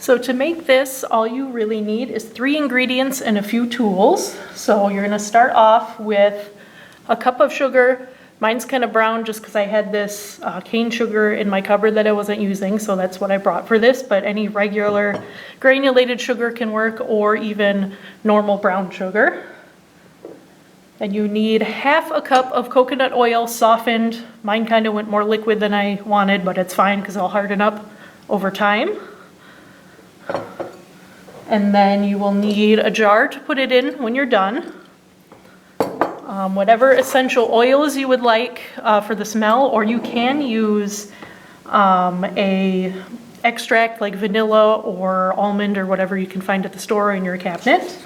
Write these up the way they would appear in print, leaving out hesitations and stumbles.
So to make this, all you really need is 3 ingredients and a few tools. So you're gonna start off with a cup of sugar. Mine's kind of brown just because I had this cane sugar in my cupboard that I wasn't using, so that's what I brought for this, but any regular granulated sugar can work, or even normal brown sugar. Then you need half a cup of coconut oil softened. Mine kind of went more liquid than I wanted, but it's fine because it'll harden up over time. And then you will need a jar to put it in when you're done. Whatever essential oils you would like for the smell, or you can use a extract like vanilla or almond or whatever you can find at the store in your cabinet.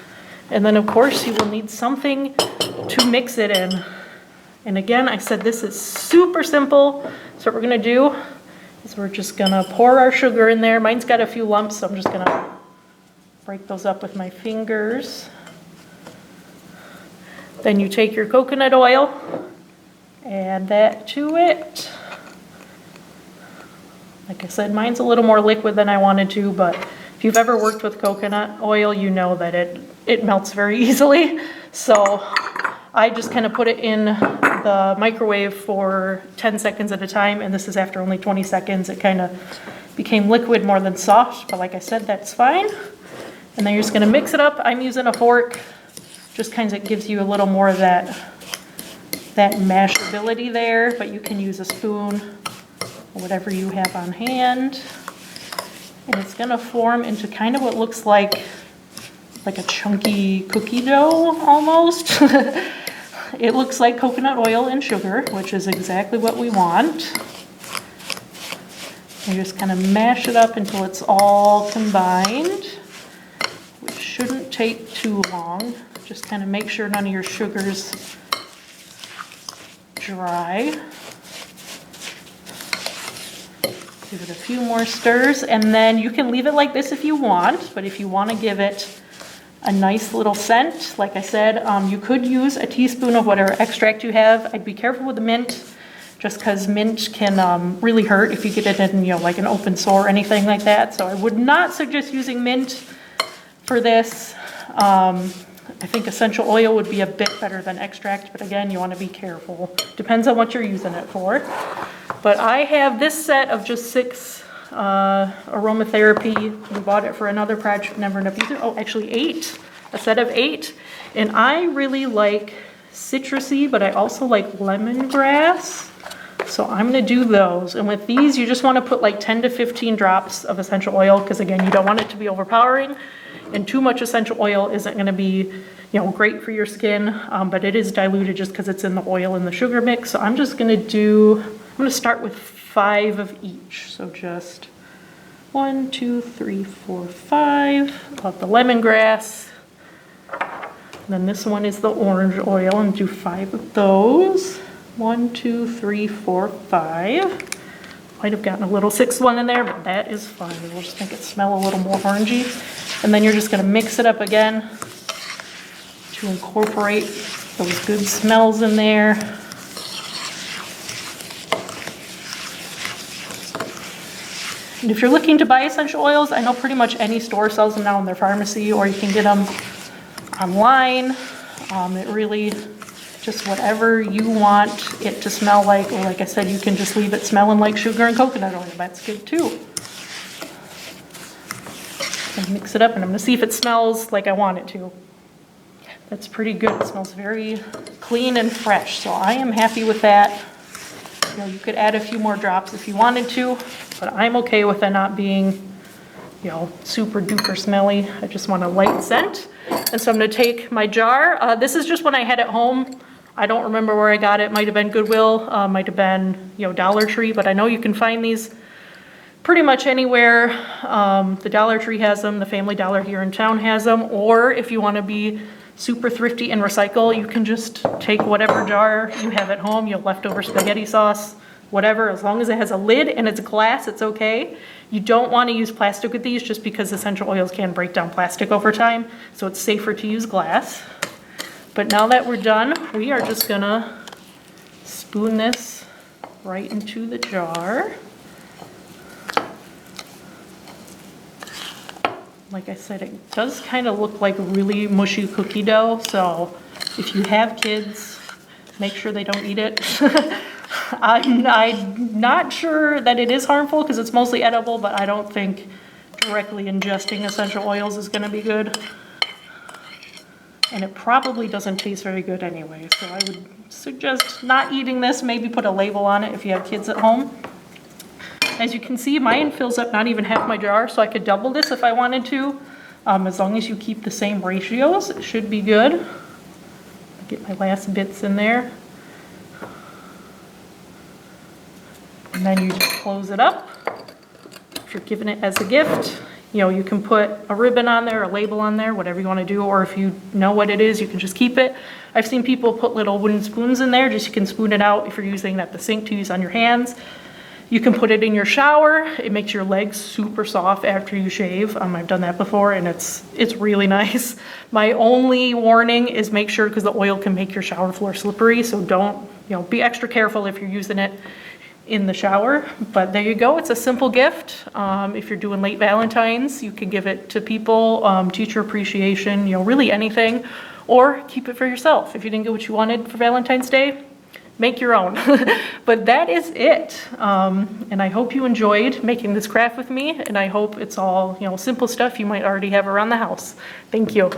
And then of course you will need something to mix it in. And again, I said this is super simple. So what we're gonna do is we're just gonna pour our sugar in there. Mine's got a few lumps, so I'm just gonna break those up with my fingers. Then you take your coconut oil, add that to it. Like I said, mine's a little more liquid than I wanted to, but if you've ever worked with coconut oil, you know that it melts very easily. So I just kind of put it in the microwave for 10 seconds at a time, and this is after only 20 seconds. It kind of became liquid more than soft, but like I said, that's fine. And then you're just gonna mix it up. I'm using a fork. Just kind of gives you a little more of that mashability there, but you can use a spoon or whatever you have on hand. And it's gonna form into kind of what looks like a chunky cookie dough almost. It looks like coconut oil and sugar, which is exactly what we want. You just kind of mash it up until it's all combined, which shouldn't take too long. Just kind of make sure none of your sugar's dry. Give it a few more stirs, and then you can leave it like this if you want, but if you want to give it a nice little scent, like I said, you could use a teaspoon of whatever extract you have. I'd be careful with the mint, just because mint can really hurt if you get it in, like an open sore or anything like that. So I would not suggest using mint for this. I think essential oil would be a bit better than extract, but again, you want to be careful. Depends on what you're using it for. But I have this set of just 6 aromatherapy. We bought it for another project, never ended up using it. Oh, actually 8, a set of 8. And I really like citrusy, but I also like lemongrass. So I'm gonna do those. And with these, you just wanna put like 10 to 15 drops of essential oil, because again, you don't want it to be overpowering. And too much essential oil isn't going to be, great for your skin, but it is diluted just because it's in the oil and the sugar mix. So I'm just going to start with 5 of each. So just 1, 2, 3, 4, 5 of the lemongrass. And then this one is the orange oil, and do 5 of those. 1, 2, 3, 4, 5. Might have gotten a little 6th one in there, but that is fine. We'll just make it smell a little more orangey. And then you're just gonna mix it up again to incorporate those good smells in there. And if you're looking to buy essential oils, I know pretty much any store sells them now in their pharmacy, or you can get them online. It really, just whatever you want it to smell like, or like I said, you can just leave it smelling like sugar and coconut oil. That's good too. And mix it up, and I'm gonna see if it smells like I want it to. That's pretty good. It smells very clean and fresh, so I am happy with that. You could add a few more drops if you wanted to, but I'm okay with it not being, super duper smelly. I just want a light scent. And so I'm gonna take my jar. This is just when I had it home. I don't remember where I got it. Might have been Goodwill, might have been, Dollar Tree, but I know you can find these pretty much anywhere. The Dollar Tree has them, the Family Dollar here in town has them, or if you want to be super thrifty and recycle, you can just take whatever jar you have at home, leftover spaghetti sauce, whatever, as long as it has a lid and it's glass, it's okay. You don't want to use plastic with these just because essential oils can break down plastic over time, so it's safer to use glass. But now that we're done, we are just gonna spoon this right into the jar. Like I said, it does kind of look like really mushy cookie dough, so if you have kids, make sure they don't eat it. I'm not sure that it is harmful because it's mostly edible, but I don't think directly ingesting essential oils is going to be good. And it probably doesn't taste very good anyway, so I would suggest not eating this. Maybe put a label on it if you have kids at home. As you can see, mine fills up not even half my jar, so I could double this if I wanted to. As long as you keep the same ratios, it should be good. Get my last bits in there. And then you just close it up. If you're giving it as a gift, you know, you can put a ribbon on there, a label on there, whatever you want to do, or if you know what it is, you can just keep it. I've seen people put little wooden spoons in there, just you can spoon it out if you're using it at the sink to use on your hands. You can put it in your shower. It makes your legs super soft after you shave. I've done that before and it's really nice. My only warning is make sure, because the oil can make your shower floor slippery, so don't, be extra careful if you're using it in the shower. But there you go, it's a simple gift. If you're doing late Valentine's, you can give it to people, teacher appreciation, really anything, or keep it for yourself. If you didn't get what you wanted for Valentine's Day, make your own. But that is it. And I hope you enjoyed making this craft with me, and I hope it's all, simple stuff you might already have around the house. Thank you.